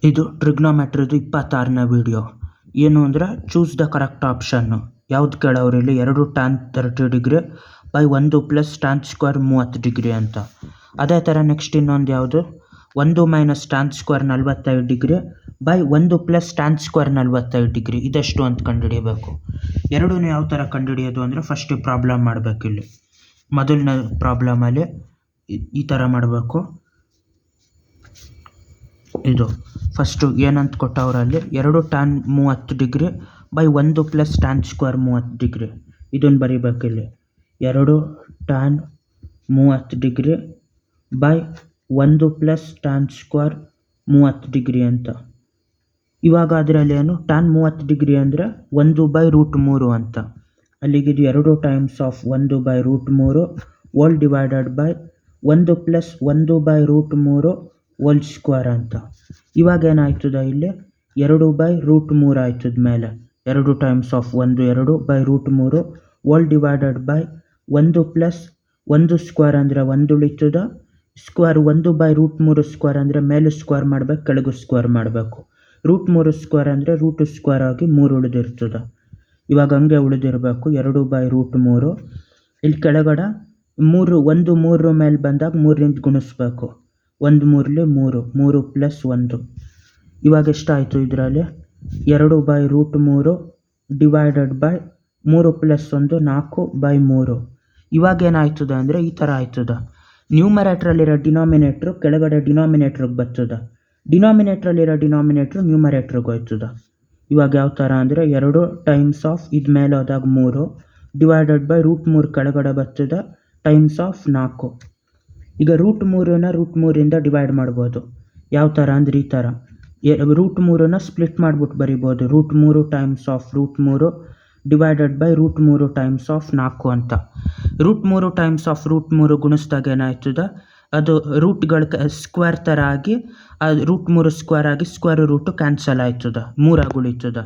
ಇದು ಟ್ರಿಗ್ನೋಮೆಟ್ರಿದು 26ನೇ ವಿಡಿಯೋ. ಏನು ಅಂದರೆ ಚೂಸ್ ದ ಕರೆಕ್ಟ್ ಆಪ್ಷನ್ನು. ಯಾವ್ದು ಕೇಳೋರು ಇಲ್ಲಿ 2 tan 30 degree by 1 plus tan square 30 degree ಅಂತ. ಅದೇ ಥರ ನೆಕ್ಸ್ಟ್ ಇನ್ನೊಂದು ಯಾವುದು 1 minus tan square 45 degree by 1 plus tan square 45 degree. ಇದೆಷ್ಟು ಅಂತ ಕಂಡುಹಿಡಿಯಬೇಕು. ಎರಡೂ ಯಾವ ಥರ ಕಂಡುಹಿಡಿಯೋದು ಅಂದರೆ ಫಸ್ಟ್ ಪ್ರಾಬ್ಲಮ್ ಮಾಡಬೇಕು. ಇಲ್ಲಿ ಮೊದಲನೇ ಪ್ರಾಬ್ಲಮಲ್ಲಿ ಈ ಥರ ಮಾಡಬೇಕು. ಇದು ಫಸ್ಟು ಏನಂತ ಕೊಟ್ಟವರಲ್ಲಿ 2 tan 30 degree by 1 plus tan square 30 degree. ಇದನ್ನು ಬರೀಬೇಕಿಲ್ಲಿ 2 tan 30 degree by 1 plus tan square 30 degree ಅಂತ. ಇವಾಗ ಅದರಲ್ಲಿ ಏನು tan 30 ಡಿಗ್ರಿ ಅಂದರೆ 1/√3 ಅಂತ. ಅಲ್ಲಿಗೆ ಇದು 2 times of 1/√3 whole divided by 1 plus 1/√3 whole square ಅಂತ. ಇವಾಗ ಏನಾಯ್ತದ ಇಲ್ಲಿ 2/√3 ಆಯ್ತದ ಮೇಲೆ 2 times of 2/√3 whole divided by 1 plus 1 square ಅಂದರೆ 1 ಉಳಿತದ. ಸ್ಕ್ವೇರ್ 1/√3 ಸ್ಕ್ವೇರ್ ಅಂದರೆ ಮೇಲೆ ಸ್ಕ್ವೇರ್ ಮಾಡಬೇಕು, ಕೆಳಗೂ ಸ್ಕ್ವೇರ್ ಮಾಡಬೇಕು. √3 ಸ್ಕ್ವೇರ್ ಅಂದರೆ ರೂಟ್ ಸ್ಕ್ವೇರ್ ಆಗಿ 3 ಉಳಿದಿರ್ತದೆ. ಇವಾಗ ಹಂಗೆ ಉಳಿದಿರಬೇಕು 2/√3. ಇಲ್ಲಿ ಕೆಳಗಡೆ 1 3 ಮೇಲೆ ಬಂದಾಗ 3ರಿಂದ ಗುಣಿಸ್ಬೇಕು. 1 3 3 ಪ್ಲಸ್ 1. ಇವಾಗ ಎಷ್ಟಾಯಿತು ಇದರಲ್ಲಿ 2/√3 ಡಿವೈಡೆಡ್ ಬೈ 3 ಪ್ಲಸ್ 1 4/3. ಇವಾಗ ಏನಾಯ್ತದ ಅಂದರೆ ಈ ಥರ ಆಯ್ತದ. ನ್ಯೂಮರೇಟ್ರಲ್ಲಿರೋ ಡಿನಾಮಿನೇಟ್ರು ಕೆಳಗಡೆ ಡಿನಾಮಿನೇಟ್ರಿಗೆ ಬರ್ತದೆ, ಡಿನಾಮಿನೇಟ್ರಲ್ಲಿರೋ ಡಿನಾಮಿನೇಟ್ರು ನ್ಯೂಮರೇಟ್ರಿಗೆ ಹೋಯ್ತದ. ಇವಾಗ ಯಾವ ಥರ ಅಂದರೆ 2 ಟೈಮ್ಸ್ ಆಫ್ ಇದು ಮೇಲೆ ಹೋದಾಗ 3 ಡಿವೈಡೆಡ್ ಬೈ √3 ಕೆಳಗಡೆ ಬರ್ತದೆ ಟೈಮ್ಸ್ ಆಫ್ 4. ಈಗ √3ನ √3ಇಂದ ಡಿವೈಡ್ ಮಾಡ್ಬೋದು. ಯಾವ ಥರ ಅಂದರೆ ಈ ಥರ √3ನ ಸ್ಪ್ಲಿಟ್ ಮಾಡಿಬಿಟ್ಟು ಬರಿಬೋದು. √3 times of √3 divided by √3 times of 4 ಅಂತ. √3 ಟೈಮ್ಸ್ ಆಫ್ √3 ಗುಣಿಸಿದಾಗ ಏನಾಯ್ತದ ಅದು ರೂಟ್ಗಳ ಸ್ಕ್ವೇರ್ ಥರ ಆಗಿ √3 ಸ್ಕ್ವೇರ್ ಆಗಿ ಸ್ಕ್ವೇರ್ ರೂಟು ಕ್ಯಾನ್ಸಲ್ ಆಯ್ತದ, 3 ಉಳಿತದ.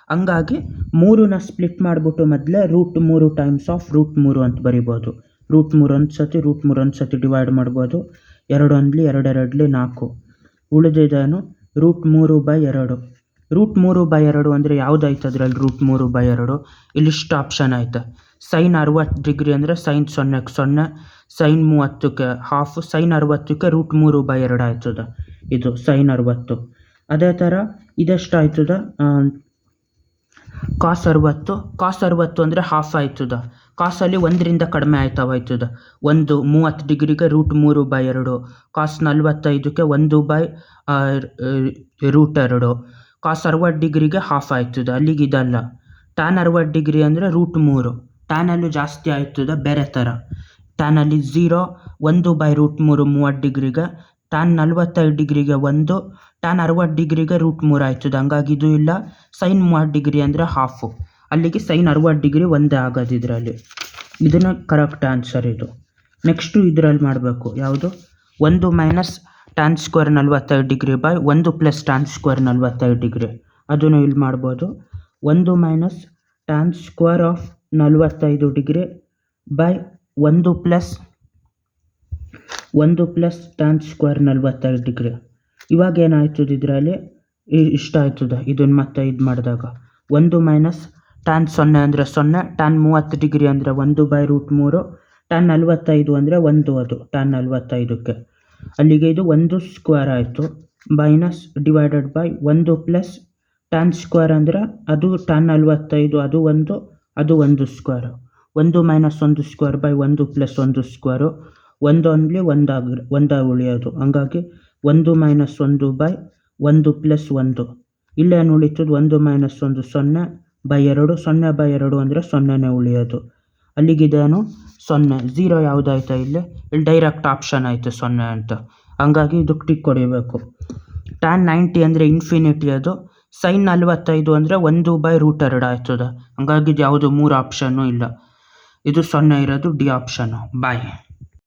ಹಂಗಾಗಿ 3ನ ಸ್ಪ್ಲಿಟ್ ಮಾಡಿಬಿಟ್ಟು ಮೊದಲೇ √3 ಟೈಮ್ಸ್ ಆಫ್ √3 ಅಂತ ಬರಿಬೋದು. √3 ಒಂದು ಸತಿ √3 ಒಂದು ಸತಿ ಡಿವೈಡ್ ಮಾಡ್ಬೋದು. 2 1 2 2 4 ಉಳಿದಿದ್ದೇನು √3/2. √3/2 ಅಂದರೆ ಯಾವುದಾಯ್ತು ಅದರಲ್ಲಿ √3/2 ಇಲ್ಲಿಷ್ಟು ಆಪ್ಷನ್ ಆಯ್ತು. sin 60 ಡಿಗ್ರಿ ಅಂದರೆ sin 0ಕ್ಕೆ 0, sin 30ಕ್ಕೆ ಹಾಫ್, sin 60ಕ್ಕೆ √3/2 ಆಯ್ತದ. ಇದು sin 60. ಅದೇ ಥರ ಇದೆಷ್ಟು ಆಯ್ತದ cos 60 ಅಂದರೆ ಹಾಫ್ ಆಯ್ತದ. ಕಾಸಲ್ಲಿ 1ರಿಂದ ಕಡಿಮೆ ಆಯ್ತದ. 1 30 ಡಿಗ್ರಿಗೆ √3/2, cos 45ಕ್ಕೆ 1/√2, cos 60 ಡಿಗ್ರಿಗೆ ಹಾಫ್ ಆಯ್ತದ. ಅಲ್ಲಿಗೆ ಇದಲ್ಲ. tan 60 ಡಿಗ್ರಿ ಅಂದರೆ √3. ಟ್ಯಾನಲ್ಲೂ ಜಾಸ್ತಿ ಆಯ್ತದ ಬೇರೆ ಥರ. ಟ್ಯಾನಲ್ಲಿ 0 1/√3 30 ಡಿಗ್ರಿಗೆ, tan 45 ಡಿಗ್ರಿಗೆ 1, tan 60 ಡಿಗ್ರಿಗೆ √3 ಆಯ್ತದ. ಹಂಗಾಗಿ ಇದು ಇಲ್ಲ. sin 30 ಡಿಗ್ರಿ ಅಂದರೆ ಹಾಫು. ಅಲ್ಲಿಗೆ sin 60 ಡಿಗ್ರಿ ಒಂದೇ ಆಗೋದು ಇದರಲ್ಲಿ. ಇದನ್ನು ಕರೆಕ್ಟ್ ಆನ್ಸರ್ ಇದು. ನೆಕ್ಸ್ಟು ಇದರಲ್ಲಿ ಮಾಡಬೇಕು ಯಾವುದು 1 minus tan square 45 degree by 1 plus tan square 45 degree. ಅದನ್ನು ಇಲ್ಲಿ ಮಾಡ್ಬೋದು. 1 minus tan square of 45 degree by 1 plus tan square 45 degree. ಇವಾಗ ಏನಾಯ್ತದ ಇದರಲ್ಲಿ ಇಷ್ಟ ಆಯ್ತದ. ಇದನ್ನು ಮತ್ತೆ ಇದು ಮಾಡಿದಾಗ 1 ಮೈನಸ್ tan 0 ಅಂದರೆ 0, tan 30 ಡಿಗ್ರಿ ಅಂದರೆ 1/√3, tan 45 ಅಂದರೆ 1 ಅದು tan 45ಕ್ಕೆ. ಅಲ್ಲಿಗೆ ಇದು 1 ಸ್ಕ್ವೇರ್ ಆಯಿತು minus divided by 1 plus tan square ಅಂದರೆ ಅದು tan 45 ಅದು 1 square. 1 minus 1 square by 1 plus 1 square. 1 1 ಉಳಿಯೋದು. ಹಂಗಾಗಿ 1 ಮೈನಸ್ 1 ಬೈ 1 ಪ್ಲಸ್ 1. ಇಲ್ಲೇನು ಉಳಿತದ 1 ಮೈನಸ್ 1 0/2, 0/2 ಅಂದರೆ 0ನೇ ಉಳಿಯೋದು. ಅಲ್ಲಿಗಿದೇನು 0. 0 ಯಾವುದಾಯ್ತಾ ಇಲ್ಲಿ ಡೈರೆಕ್ಟ್ ಆಪ್ಷನ್ ಆಯಿತು 0 ಅಂತ. ಹಂಗಾಗಿ ಇದಕ್ಕೆ ಟಿಕ್ ಹೊಡಿಬೇಕು. tan 90 ಅಂದರೆ ಇನ್ಫಿನಿಟಿ ಅದು. sin 45 ಅಂದರೆ 1/√2 ಆಯ್ತದ. ಹಂಗಾಗಿ ಇದು ಯಾವುದು 3 ಆಪ್ಷನ್ನು ಇಲ್ಲ. ಇದು 0 ಇರೋದು ಡಿ ಆಪ್ಷನ್ನು. ಬಾಯ್.